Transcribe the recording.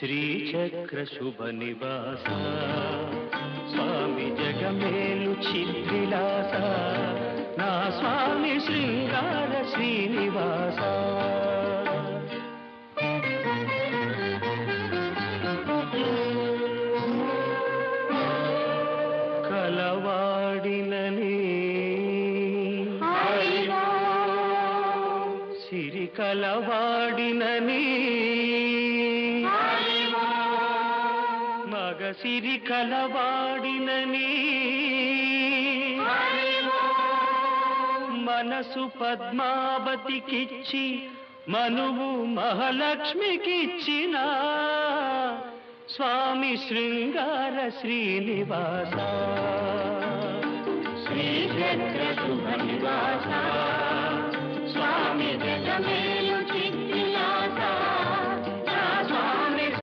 శ్రీచక్ర శుభ నివాస స్వామి జగమేలు చిద్విలాస నా స్వామి శృంగార శ్రీనివాస కలవాడినని సిరి కలవాడినని మగ సిరి కలవాడినని మనసు పద్మావతికిచ్చి మనువు మహాలక్ష్మికిచ్చిన స్వామి శృంగార శ్రీనివాస శ్రీచక్ర శుభ నివాస